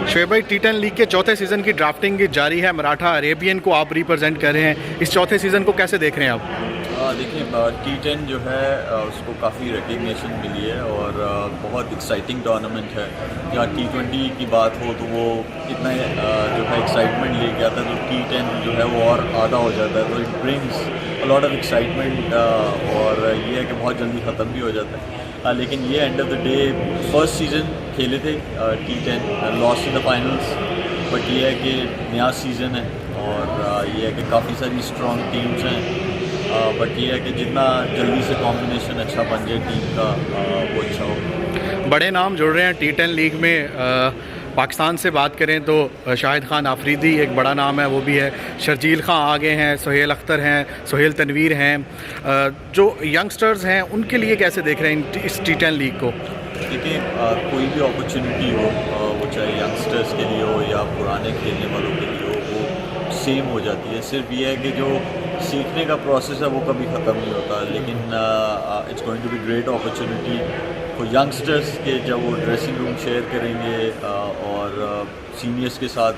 शोएब भाई, T10 league के चौथे सीज़न की ड्राफ्टिंग जारी है। मराठा अरेबियन को आप रिप्रेजेंट कर रहे हैं, इस चौथे सीज़न को कैसे देख रहे हैं आप? देखिए, टी10 जो है उसको काफ़ी रिकग्निशन मिली है और बहुत एक्साइटिंग टूर्नामेंट है। जहाँ टी20 की बात हो तो वो इतना जो है एक्साइटमेंट लेके आता है, तो टी10 जो है वो और आधा हो जाता है, तो it brings a lot of excitement. और ये है कि बहुत जल्दी ख़त्म भी हो जाता है। लेकिन ये end of the day first season खेले थे T10, lost in the finals, but ये है कि नया सीज़न है और ये है कि काफ़ी सारी स्ट्रॉन्ग टीम्स हैं। बट ये है कि जितना जल्दी से कॉम्बिनेशन अच्छा बन जाए टीम का वो अच्छा हो। बड़े नाम जुड़ रहे हैं टी10 लीग में। पाकिस्तान से बात करें तो शाहिद खान आफरीदी एक बड़ा नाम है, वो भी है। शर्जील खां आगे हैं, सुहेल अख्तर हैं, सुहेल तनवीर हैं। जो यंगस्टर्स हैं उनके लिए कैसे देख रहे हैं इस टी10 लीग को? देखिए, कोई भी अपॉर्चुनिटी हो, वो चाहे यंगस्टर्स के लिए हो या पुराने खेलने वालों के लिए हो, वो सेम हो जाती है। सिर्फ ये है कि जो सीखने का प्रोसेस है वो कभी ख़त्म नहीं होता। लेकिन it's going to be great opportunity for youngsters के जब वो ड्रेसिंग रूम शेयर करेंगे और सीनियर्स के साथ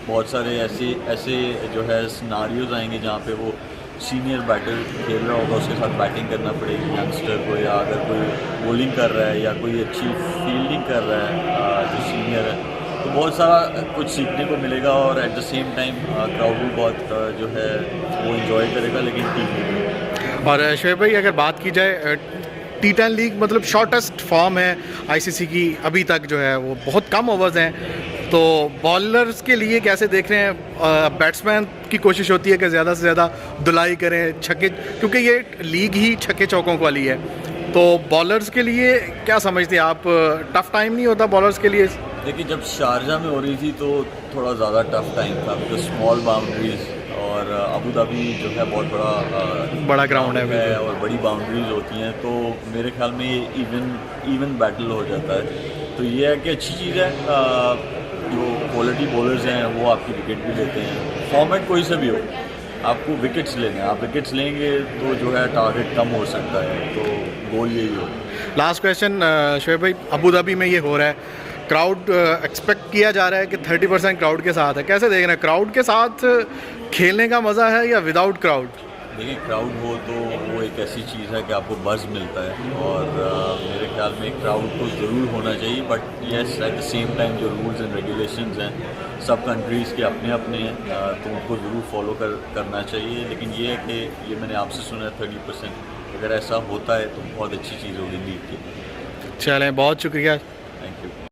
बहुत सारे ऐसे जो है सिनारियोज आएंगे जहाँ पे वो सीनियर बैटर खेल रहा होगा, उसके साथ बैटिंग करना पड़ेगी यंगस्टर को, या अगर कोई बॉलिंग कर रहा है या कोई अच्छी फील्डिंग कर रहा है जो सीनियर है, तो बहुत सारा कुछ सीखने को मिलेगा। और at the same time crowd भी बहुत जो है वो इन्जॉय करेगा, लेकिन टीम भी। और शोएब भाई, अगर बात की जाए टी10 लीग मतलब शॉर्टेस्ट फॉर्म है आईसीसी की अभी तक, जो है वो बहुत कम ओवर्स हैं, तो बॉलर्स के लिए कैसे देख रहे हैं? बैट्समैन की कोशिश होती है कि ज़्यादा से ज़्यादा धुलाई करें, छक्के, क्योंकि ये लीग ही छक्के चौकों वाली है, तो बॉलर्स के लिए क्या समझते हैं आप? टफ़ टाइम नहीं होता बॉलर्स के लिए? देखिए, जब शारजा में हो रही थी तो थोड़ा ज़्यादा टफ टाइम था, बिकॉज स्मॉल बाउंड्रीज, और अबू धाबी जो है बहुत बड़ा ग्राउंड है और बड़ी बाउंड्रीज होती हैं, तो मेरे ख्याल में ये इवन बैटल हो जाता है। तो ये है कि अच्छी चीज़ है, जो क्वालिटी बॉलर्स हैं वो आपकी विकेट भी लेते हैं। फॉर्मेट कोई से भी हो, आपको विकेट्स लेने हैं, आप विकेट्स लेंगे तो जो है टारगेट कम हो सकता है, तो गोल यही हो। लास्ट क्वेश्चन शोएब भाई, अबू धाबी में ये हो रहा है, क्राउड एक्सपेक्ट किया जा रहा है कि 30% क्राउड के साथ है, कैसे देख रहे हैं? क्राउड के साथ खेलने का मज़ा है या विदाउट क्राउड? देखिए, क्राउड हो तो वो एक ऐसी चीज़ है कि आपको बज़ मिलता है, और मेरे ख्याल में क्राउड तो ज़रूर होना चाहिए, but yes at the same time जो रूल्स एंड रेगुलेशंस हैं सब कंट्रीज़ के अपने अपने हैं, तो उनको ज़रूर फॉलो करना चाहिए। लेकिन ये है कि ये मैंने आपसे सुना है 30%, अगर ऐसा होता है तो बहुत अच्छी चीज़ होगी लीग की। चलें, बहुत शुक्रिया। Thank you.